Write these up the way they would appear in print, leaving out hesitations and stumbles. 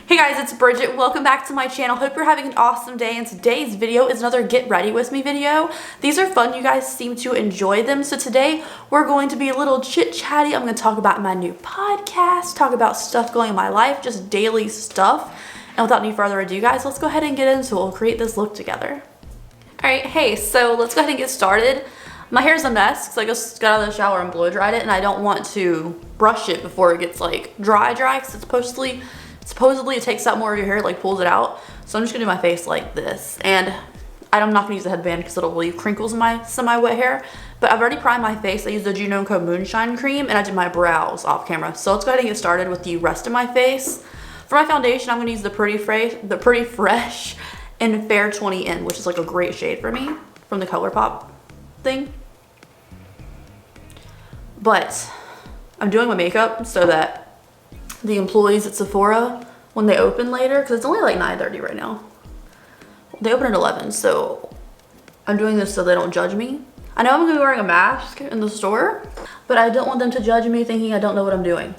Hey guys, it's Bridget. Welcome back to my channel. Hope you're having an awesome day, and today's video is another get ready with me video. These are fun. You guys seem to enjoy them. So today we're going to be a little chit chatty. I'm going to talk about my new podcast, talk about stuff going in my life, just daily stuff. And without any further ado, guys, let's go ahead and get into it. We'll create this look together. All right, hey, so let's go ahead and get started. My hair's a mess because I just got out of the shower and blow dried it, and I don't want to brush it before it gets like dry because it's supposedly it takes out more of your hair, like pulls it out. So I'm just gonna do my face like this, and I'm not gonna use a headband because it'll leave crinkles in my semi-wet hair. But I've already primed my face. I used the Juno & Co Moonshine Cream, and I did my brows off camera. So let's go ahead and get started with the rest of my face. For my foundation, I'm gonna use the Pretty Fresh in Fair 20N, which is like a great shade for me from the Colourpop thing. But I'm doing my makeup so that the employees at Sephora, when they open later, because it's only like 9:30 right now, they open at 11, so I'm doing this so they don't judge me. I know I'm gonna be wearing a mask in the store, but I don't want them to judge me thinking I don't know what I'm doing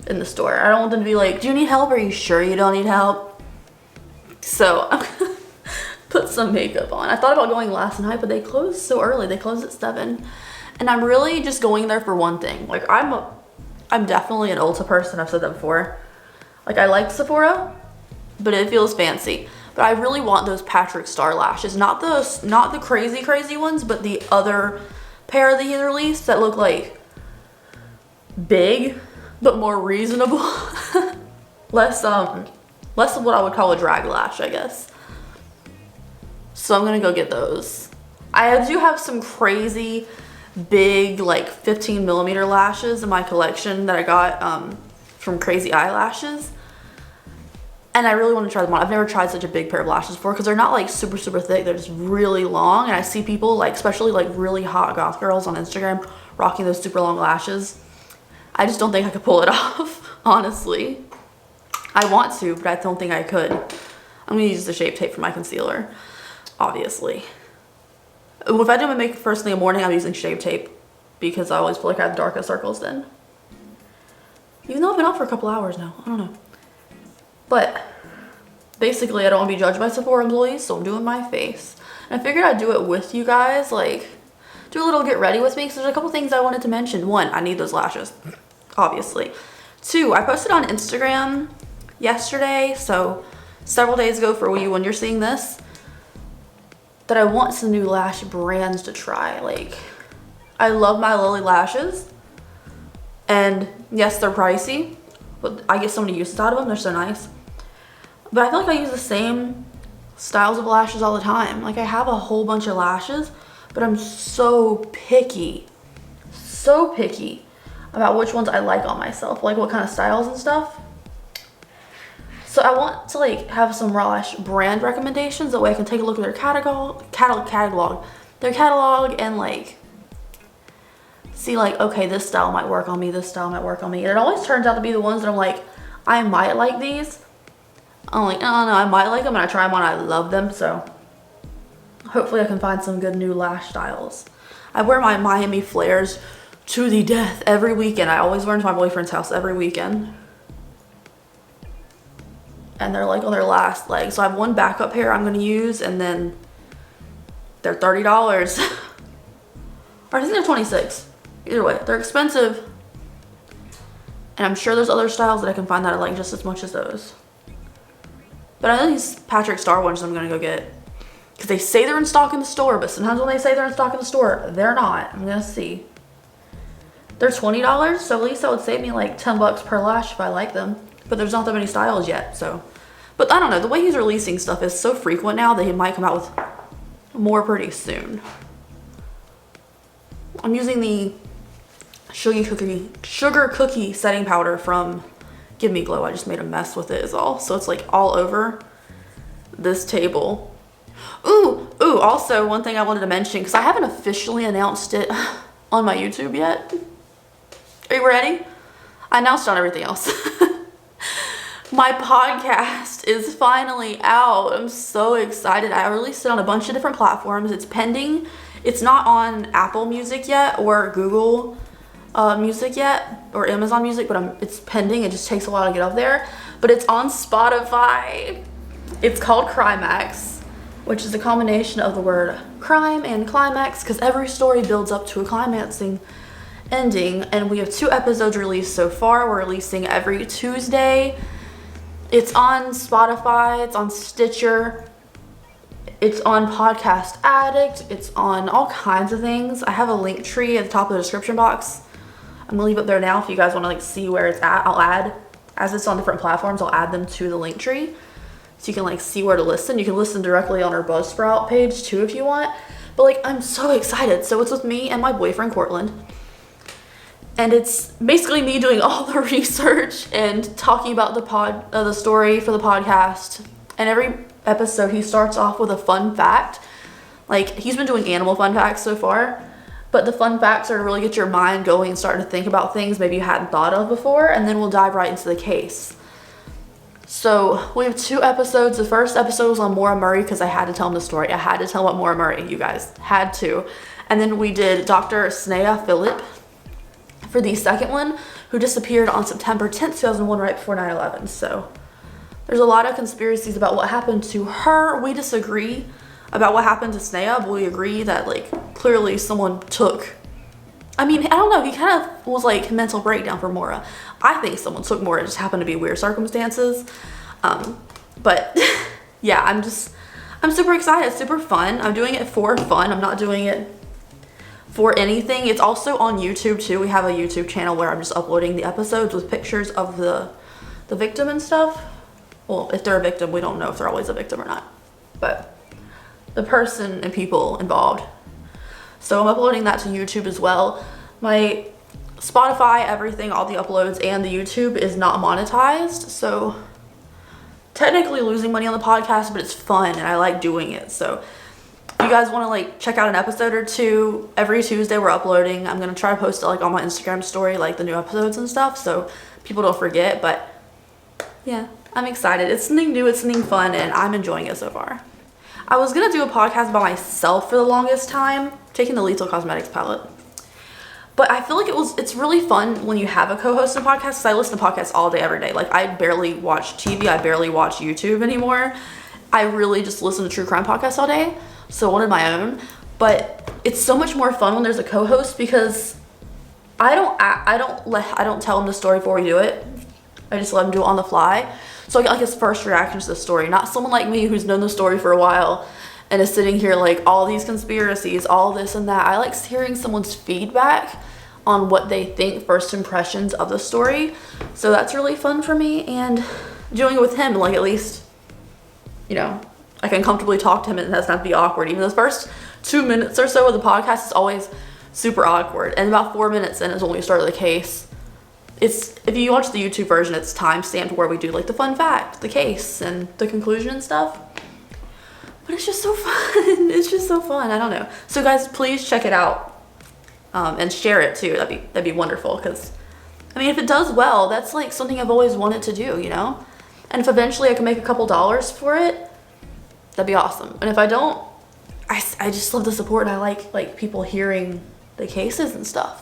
in the store. I don't want them to be like, do you need help? Are you sure you don't need help? So I'm gonna put some makeup on. I thought about going last night, but they closed so early. They closed at 7, and I'm really just going there for one thing. Like I'm definitely an Ulta person. I've said that before. Like, I like Sephora, but it feels fancy. But I really want those Patrick Star lashes. Not the crazy ones, but the other pair that he released that look like big, but more reasonable. less of what I would call a drag lash, I guess. So I'm gonna go get those. I do have some crazy big like 15mm lashes in my collection that I got from Crazy Eyelashes, and I really want to try them on. I've never tried such a big pair of lashes before because they're not like super thick. They're just really long, and I see people like, especially like really hot goth girls on Instagram, rocking those super long lashes. I just don't think I could pull it off, honestly. I want to, but I don't think I could. I'm gonna use the Shape Tape for my concealer, obviously. If I do my makeup first thing in the morning, I'm using Shape Tape because I always feel like I have darker circles then. Even though I've been out for a couple hours now, I don't know. But basically, I don't want to be judged by Sephora employees, so I'm doing my face. And I figured I'd do it with you guys, like do a little get ready with me, because there's a couple things I wanted to mention. One, I need those lashes, obviously. Two, I posted on Instagram yesterday, so several days ago for you when you're seeing this, that I want some new lash brands to try. Like, I love my Lily lashes, and yes, they're pricey, but I get so many uses out of them. They're so nice. But I feel like I use the same styles of lashes all the time. Like, I have a whole bunch of lashes, but I'm so picky about which ones I like on myself, like what kind of styles and stuff. So I want to like have some lash brand recommendations. That way I can take a look at their catalog, and like see like, okay, this style might work on me, this style might work on me. And it always turns out to be the ones that I'm like, I might like these. I'm like, oh no, I might like them, and I try them on, I love them. So hopefully I can find some good new lash styles. I wear my Miami flares to the death every weekend. I always wear them to my boyfriend's house every weekend. And they're like on their last leg. So I have one backup pair I'm gonna use, and then they're $30. Or I think they're $26. Either way, they're expensive. And I'm sure there's other styles that I can find that I like just as much as those. But I know these Patrick Star ones I'm gonna go get, because they say they're in stock in the store, but sometimes when they say they're in stock in the store, they're not. I'm gonna see. They're $20, so at least that would save me like 10 bucks per lash if I like them. But there's not that many styles yet, so. But I don't know, the way he's releasing stuff is so frequent now that he might come out with more pretty soon. I'm using the sugar cookie setting powder from Give Me Glow. I just made a mess with it is all. So it's like all over this table. Ooh, also one thing I wanted to mention, because I haven't officially announced it on my YouTube yet. Are you ready? I announced on everything else. My podcast is finally out. I'm so excited. I released it on a bunch of different platforms. It's pending. It's not on Apple Music yet or Google Music yet or Amazon Music, but it's pending. It just takes a while to get up there. but it's on Spotify. It's called Crimax, which is a combination of the word crime and climax, because every story builds up to a climaxing ending. And we have 2 episodes released so far. We're releasing every Tuesday. It's on Spotify, it's on Stitcher, it's on Podcast Addict, it's on all kinds of things. I have a link tree at the top of the description box. I'm gonna leave it there now if you guys want to like see where it's at. I'll add, as it's on different platforms, I'll add them to the link tree so you can like see where to listen. You can listen directly on our Buzzsprout page too if you want. But like, I'm so excited. So it's with me and my boyfriend Cortland, and it's basically me doing all the research and talking about the story for the podcast. And every episode he starts off with a fun fact. Like, he's been doing animal fun facts so far, but the fun facts are to really get your mind going and starting to think about things maybe you hadn't thought of before, and then we'll dive right into the case. So we have 2 episodes. The first episode was on Maura Murray because I had to tell him the story. I had to tell about Maura Murray, you guys. Had to. And then we did Dr. Snea Phillip for the second one, who disappeared on September 10th, 2001, right before 9/11. So there's a lot of conspiracies about what happened to her. We disagree about what happened to Snea, but we agree that like clearly someone took, I mean, I don't know, he kind of was like mental breakdown for Maura. I think someone took Maura, it just happened to be weird circumstances. But yeah, I'm super excited. It's super fun. I'm doing it for fun. I'm not doing it for anything. It's also on YouTube too. We have a YouTube channel where I'm just uploading the episodes with pictures of the victim and stuff. Well, if they're a victim, we don't know if they're always a victim or not, but the person and people involved. So I'm uploading that to YouTube as well. My Spotify, everything, all the uploads and the YouTube is not monetized, so technically losing money on the podcast, but it's fun and I like doing it. So if you guys want to like check out an episode or 2, every Tuesday we're uploading. I'm gonna try to post it like on my Instagram story, like the new episodes and stuff, so people don't forget. But yeah, I'm excited. It's something new, it's something fun, and I'm enjoying it so far. I was gonna do a podcast by myself for the longest time, taking the Lethal Cosmetics palette. But I feel like it's really fun when you have a co-host in a podcast, because I listen to podcasts all day, every day. Like, I barely watch TV, I barely watch YouTube anymore. I really just listen to true crime podcasts all day, so I wanted my own. But it's so much more fun when there's a co-host, because I don't tell him the story before we do it. I just let him do it on the fly. So I get like his first reactions to the story, not someone like me who's known the story for a while and is sitting here like all these conspiracies, all this and that. I like hearing someone's feedback on what they think, first impressions of the story. So that's really fun for me, and doing it with him, like at least, you know, I can comfortably talk to him and it doesn't have to be awkward. Even the first 2 minutes or so of the podcast is always super awkward, and about 4 minutes in is when we started the case. It's, if you watch the YouTube version, it's time-stamped where we do like the fun fact, the case, and the conclusion and stuff. But it's just so fun. It's just so fun. I don't know. So guys, please check it out, and share it too. That'd be wonderful, because I mean, if it does well, that's like something I've always wanted to do, you know? And if eventually I can make a couple dollars for it, that'd be awesome. And if I don't, I just love the support, and I like people hearing the cases and stuff.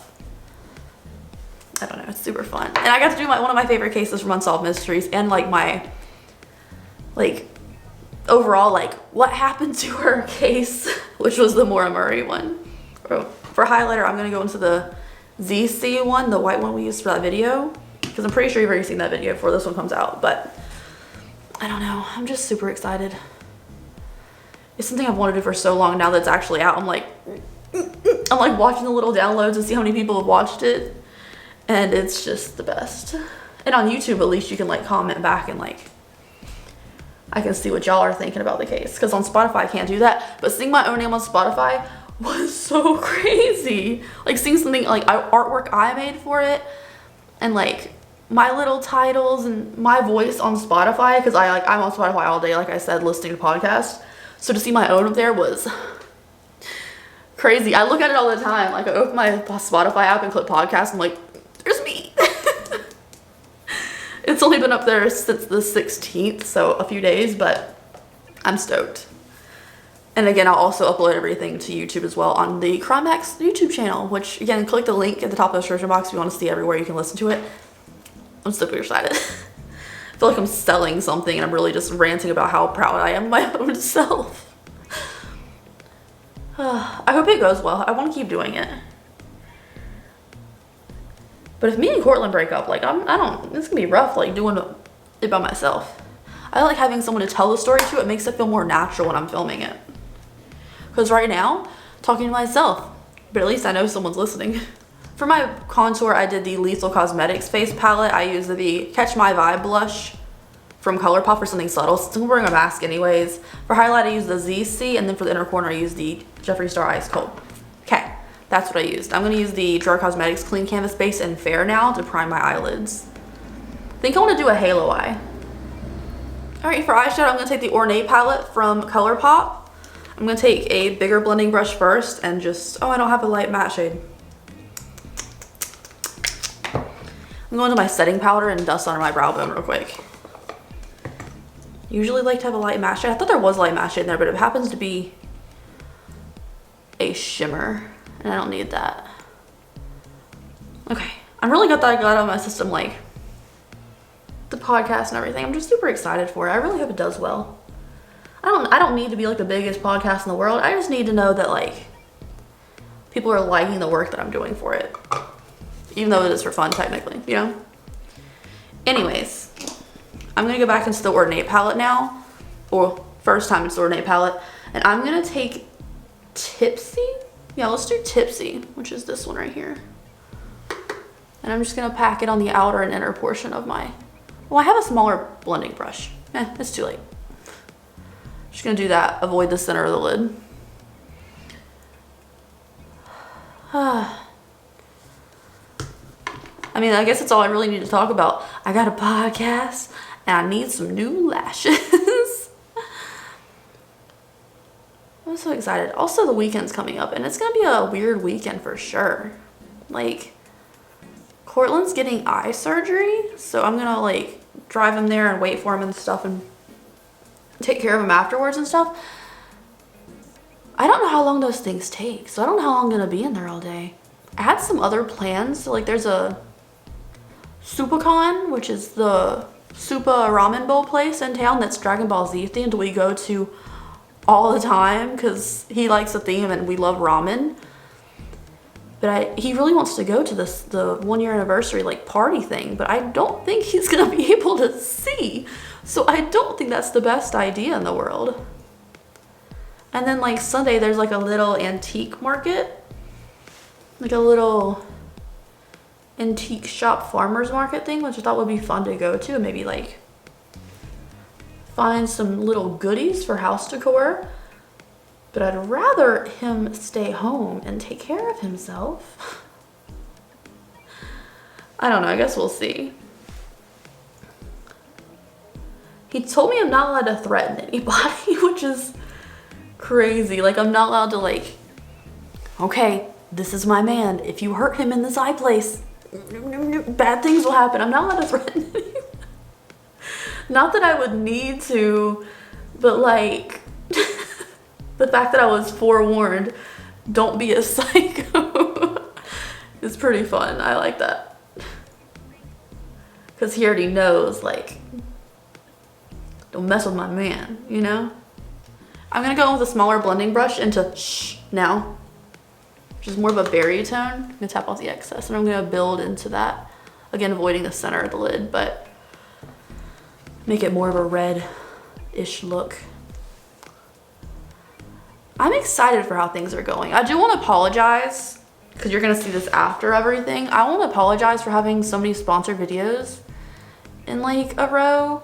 I don't know, it's super fun. And I got to do one of my favorite cases from Unsolved Mysteries, and like my, like, overall, like, what happened to her case, which was the Maura Murray one. For highlighter, I'm gonna go into the ZeeSea one, the white one we used for that video, because I'm pretty sure you've already seen that video before this one comes out. But I don't know, I'm just super excited. It's something I've wanted to do for so long. Now that it's actually out, I'm like watching the little downloads to see how many people have watched it. And it's just the best. And on YouTube, at least you can like comment back, and like I can see what y'all are thinking about the case. Because on Spotify, I can't do that. But seeing my own name on Spotify was so crazy. Like seeing something like artwork I made for it, and like my little titles and my voice on Spotify, because I'm on Spotify all day, like I said, listening to podcasts. So to see my own up there was crazy. I look at it all the time. Like I open my Spotify app and click podcast, and like, there's me. It's only been up there since the 16th, so a few days, but I'm stoked. And again, I'll also upload everything to YouTube as well on the Crimax YouTube channel, which again, click the link at the top of the description box if you want to see everywhere you can listen to it. I'm super excited. feel like I'm selling something and I'm really just ranting about how proud I am of my own self. I hope it goes well. I want to keep doing it. But if me and Cortland break up, like it's gonna be rough, like doing it by myself. I like having someone to tell the story to. It makes it feel more natural when I'm filming it. Because right now, talking to myself, but at least I know someone's listening. For my contour, I did the Lethal Cosmetics face palette. I used the Catch My Vibe blush from Colourpop for something subtle. Since I'm wearing a mask anyways. For highlight, I used the ZeeSea, and then for the inner corner, I used the Jeffree Star Ice Cold. Okay, that's what I used. I'm going to use the Draw Cosmetics Clean Canvas Base in Fair now to prime my eyelids. I think I want to do a halo eye. Alright, for eyeshadow, I'm going to take the Ornate palette from Colourpop. I'm going to take a bigger blending brush first and just, I don't have a light matte shade. I'm going to my setting powder and dust under my brow bone real quick. Usually like to have a light matte shade. I thought there was a light matte shade in there, but it happens to be a shimmer, and I don't need that. Okay, I'm really glad that I got out of my system, like, the podcast and everything. I'm just super excited for it. I really hope it does well. I don't need to be like the biggest podcast in the world. I just need to know that like people are liking the work that I'm doing for it. Even though it is for fun technically, you know? Anyways, I'm gonna go back into the Ornate palette now. Or first time it's the Ornate palette. And I'm gonna take Tipsy. Yeah, let's do Tipsy, which is this one right here. And I'm just gonna pack it on the outer and inner portion of my, well, I have a smaller blending brush. It's too late. Just gonna do that, avoid the center of the lid. I mean, I guess that's all I really need to talk about. I got a podcast and I need some new lashes. I'm so excited. Also, the weekend's coming up and it's gonna be a weird weekend for sure. Like, Cortland's getting eye surgery, so I'm gonna like drive him there and wait for him and stuff and take care of him afterwards and stuff. I don't know how long those things take, so I don't know how long I'm gonna be in there all day. I had some other plans, so like there's a Supacon, which is the Supa ramen bowl place in town that's Dragon Ball Z themed. We go to all the time because he likes the theme and we love ramen. But he really wants to go to the 1 year anniversary like party thing, but I don't think he's gonna be able to see. So I don't think that's the best idea in the world. And then like Sunday, there's like a little antique market, like a little antique shop farmer's market thing, which I thought would be fun to go to and maybe like find some little goodies for house decor. But I'd rather him stay home and take care of himself. I don't know, I guess we'll see. He told me I'm not allowed to threaten anybody, which is crazy. Like, I'm not allowed to like, okay, this is my man. If you hurt him in this eye place, bad things will happen. I'm not allowed to threaten anyone. Not that I would need to, but like, the fact that I was forewarned, don't be a psycho, is pretty fun. I like that. Because he already knows, like, don't mess with my man, you know? I'm gonna go with a smaller blending brush into Shh now, which is more of a berry tone. I'm gonna tap off the excess and I'm gonna build into that. Again, avoiding the center of the lid, but make it more of a red-ish look. I'm excited for how things are going. I do want to apologize, because you're going to see this after everything. I want to apologize for having so many sponsored videos in like a row.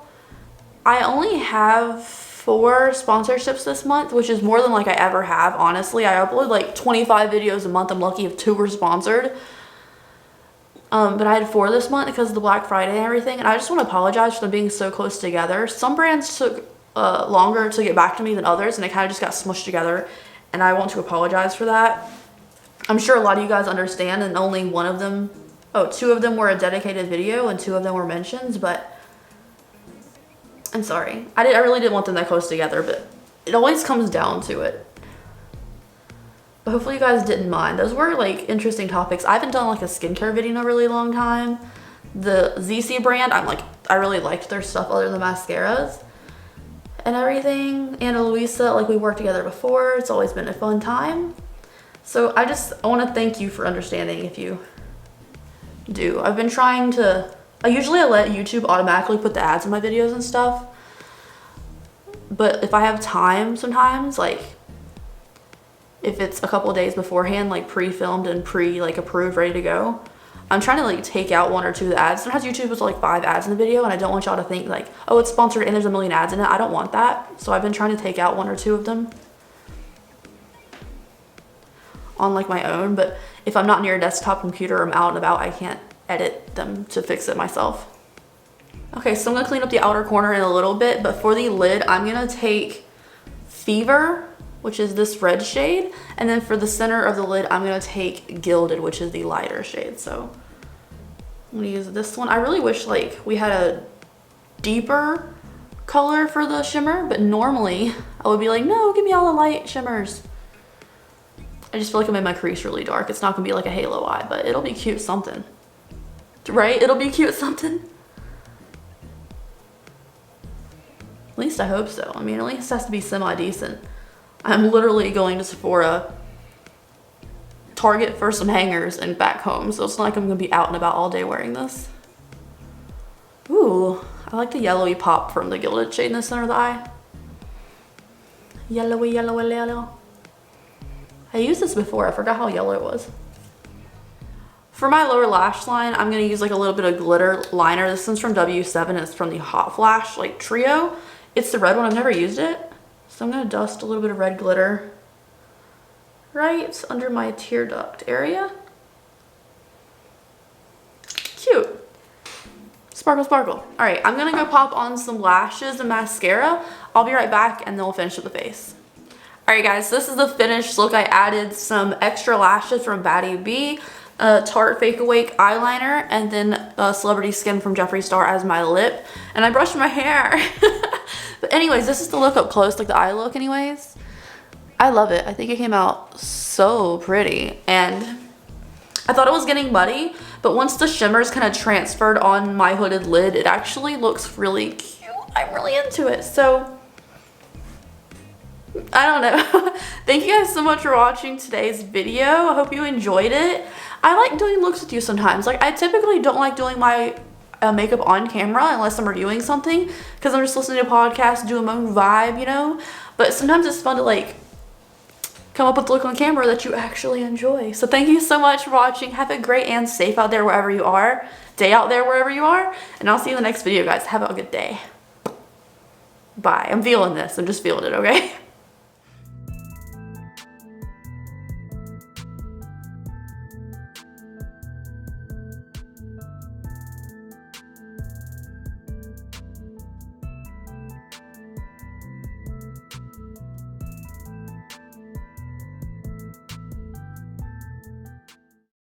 I only have 4 sponsorships this month, which is more than like I ever have, honestly. I upload like 25 videos a month. I'm lucky if 2 were sponsored. But I had 4 this month because of the Black Friday and everything. And I just want to apologize for them being so close together. Some brands took longer to get back to me than others, and it kind of just got smushed together, and I want to apologize for that. I'm sure a lot of you guys understand, and only one of them, 2 of them were a dedicated video and 2 of them were mentions, but I'm sorry. I really didn't want them that close together, but it always comes down to it. But hopefully you guys didn't mind. Those were like interesting topics. I haven't done like a skincare video in a really long time, The ZeeSea brand, I really liked their stuff other than mascaras and everything. Ana Luisa, like we worked together before. It's always been a fun time. So I want to thank you for understanding if you do. I've been trying to, I let YouTube automatically put the ads in my videos and stuff. But if I have time sometimes, like if it's a couple of days beforehand, like pre-filmed and approved, ready to go, I'm trying to like take out 1 or 2 of the ads. Sometimes YouTube puts like 5 ads in the video and I don't want y'all to think like, oh, it's sponsored and there's a million ads in it. I don't want that. So I've been trying to take out 1 or 2 of them on like my own. But if I'm not near a desktop computer or I'm out and about, I can't edit them to fix it myself. Okay, so I'm gonna clean up the outer corner in a little bit, but for the lid, I'm gonna take Fever, which is this red shade, and then for the center of the lid, I'm gonna take Gilded, which is the lighter shade. So I'm gonna use this one. I really wish like we had a deeper color for the shimmer, but normally I would be like, no, give me all the light shimmers. I just feel like I made my crease really dark. It's not gonna be like a halo eye, but it'll be cute something. Right? It'll be cute something. At least I hope so. I mean, at least it has to be semi-decent. I'm literally going to Sephora, Target for some hangers, and back home. So it's not like I'm gonna be out and about all day wearing this. Ooh, I like the yellowy pop from the Gilded shade in the center of the eye. Yellowy, yellow, yellow. I used this before, I forgot how yellow it was. For my lower lash line, I'm gonna use like a little bit of glitter liner. This one's from W7, it's from the Hot Flash like trio. It's the red one, I've never used it. So I'm gonna dust a little bit of red glitter right under my tear duct area. Cute. Sparkle, sparkle. All right, I'm gonna go pop on some lashes and mascara. I'll be right back and then we'll finish with the face. All right guys, this is the finished look. I added some extra lashes from Baddie B, Tarte Fake Awake eyeliner, and then Celebrity Skin from Jeffree Star as my lip. And I brushed my hair. But anyways, this is the look up close, like the eye look anyways. I love it. I think it came out so pretty. And I thought it was getting muddy, but once the shimmers kind of transferred on my hooded lid, it actually looks really cute. I'm really into it. So I don't know. Thank you guys so much for watching today's video. I hope you enjoyed it. I like doing looks with you sometimes. Like I typically don't like doing my makeup on camera unless I'm reviewing something, because I'm just listening to podcasts, doing my own vibe, you know. But sometimes it's fun to like come up with a look on camera that you actually enjoy. So thank you so much for watching. Have a great and safe out there wherever you are, day out there wherever you are, and I'll see you in the next video guys. Have a good day. Bye. I'm feeling this. I'm just feeling it, okay?